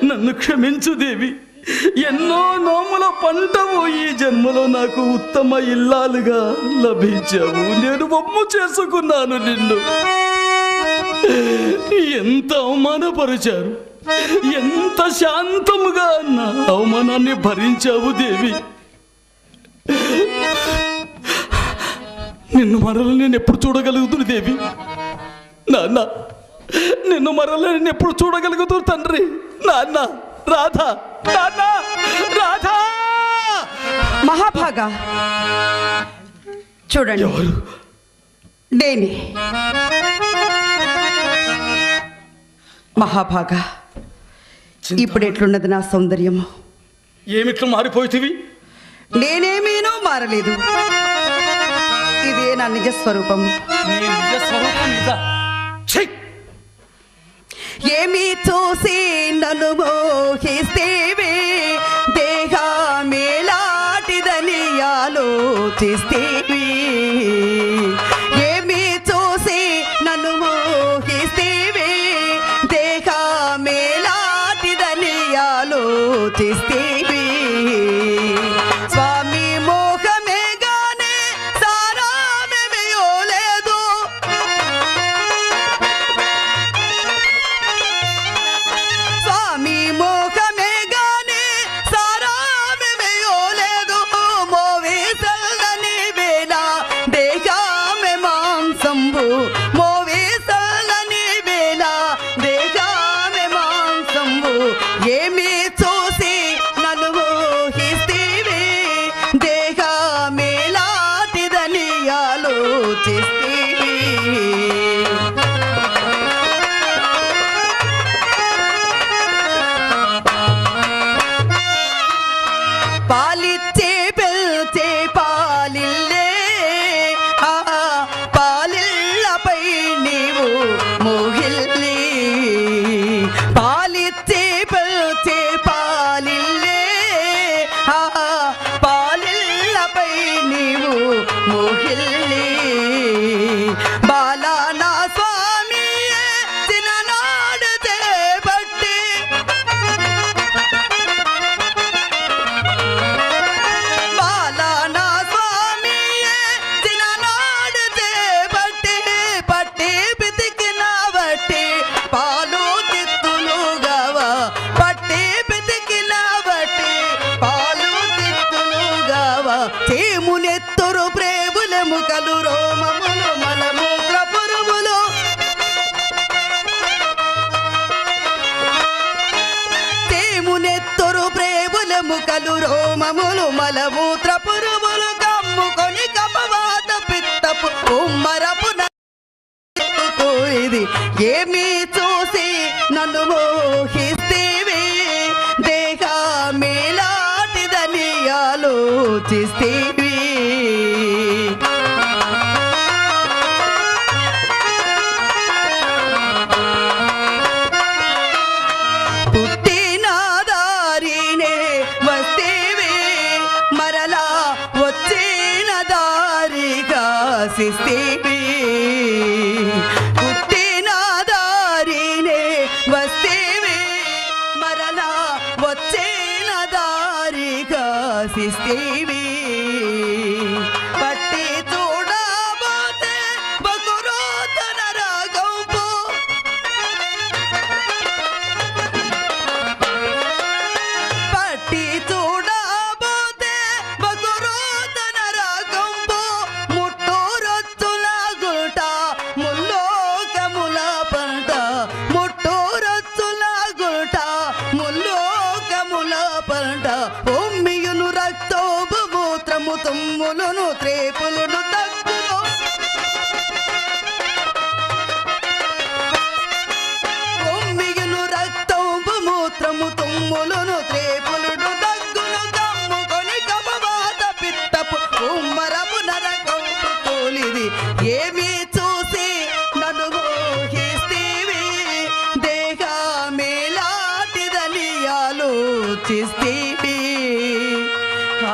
నన్ను క్షమించు దేవి. ఎన్నో నోముల పంటవు ఈ జన్మలో నాకు ఉత్తమ ఇల్లాలుగా లభించావు. నేను బొమ్ము చేసుకున్నాను నిన్ను. ఎంత అవమానపరిచారు, ఎంత శాంతముగా నా అవమానాన్ని భరించావు దేవి. నిన్ను మరల నేను ఎప్పుడు చూడగలుగుతున్నా దేవి? నాన్న, నిన్ను మరల నేను ఎప్పుడు చూడగలుగుతున్నా తండ్రి? నాన్న, రాధా, నాన్న, రాధా. మహాభాగా చూడండి, ఎవరు? నేనే మహాభాగా. ఇప్పుడు ఎట్లున్నది నా సౌందర్యము? ఏమిట్లు మారిపోయితివి? నేనేమీనూ మారలేదు. ఇదే నా నిజ స్వరూపము. ఏమి చూసి నన్ను మోహిస్తేవే, దేహమేలాంటిదని ఆలోచిస్తేవే. ఏమి చూసి నన్ను మోహిస్తేవే, దేహమేలాంటిదని ఆలోచిస్తేవే. స్వామి మోహమే గానే సారామేమో లేదు. స్వామి మోహమే గానే సారామేమో లేదు. మోవే సల్లని వేళ దేహమే మాంసంబు. మోవే సల్లని వేళ దేహమే మాంసంబు. ఏమి చూసి నన్ను మోహిస్తేవే, దేహమేలాంటిదని ఆలోచిస్తేవే. పాలిచ్చే పెల్చే పాలిల్లే, ఆ పాలిల్లపై నీవు మోహిల్లే. పాలిచ్చే పెల్చే పాలిల్లే, ఆ పాలిల్లపై నీవు మోహిల్లే. బాలా నా స్వామి చిన్ననాడు చేపట్టి, బాలా నా స్వామి చిన్ననాడు చేపట్టి, పట్టి పితికిన బట్టి పాలు తిత్తులుగావా. పట్టి పితికిన బట్టి పాలు తిత్తులుగావా. చేమునెత్తురు ప్రేముల ముఖలు రోమములు మలమూత్ర పురుగులు. చేమునెత్తురు ప్రేముల ముఖలు రోమములు మలమూత్ర పురుగులు. కమ్ముకొని కపవాత పిత్తపు ఉమ్మరపు ఇది. ఏమి చూసి నన్ను మోహిస్తేవే, దేహమేలాంటిదని ఆలోచిస్తేవే. పుట్టిన దారినే వస్తేవే, మరలా వచ్చిన దారిగా శిస్తేవే. పుట్టిన దారినే వస్తేవే, మరలా వచ్చిన దారిగా శిస్తేవే. పట్టి చూడబోతే బకురోతన రాగంపు. పట్టి చూడబోతే బకురోతన రాగంపు. ముట్టూరొచ్చుల గుట ముల్లోకముల పంట. ముట్టూరొచ్చుల గుట ముల్లోకముల పంట. ఒమ్మియును రక్తోబు మూత్రము తుమ్ములును త్రేపులును తగ్గును. ఒమ్మియును రక్తోబు మూత్రము తుమ్ములును త్రేపులును తగ్గును. కమ్ముకొని కపవాత పిత్తపు ఉమ్మరపు నరకంపు తోలిది. ఏమి చూసి నన్ను మోహిస్తేవే, దేహమేలాంటిదని ఆలోచిస్తేవే. ఆ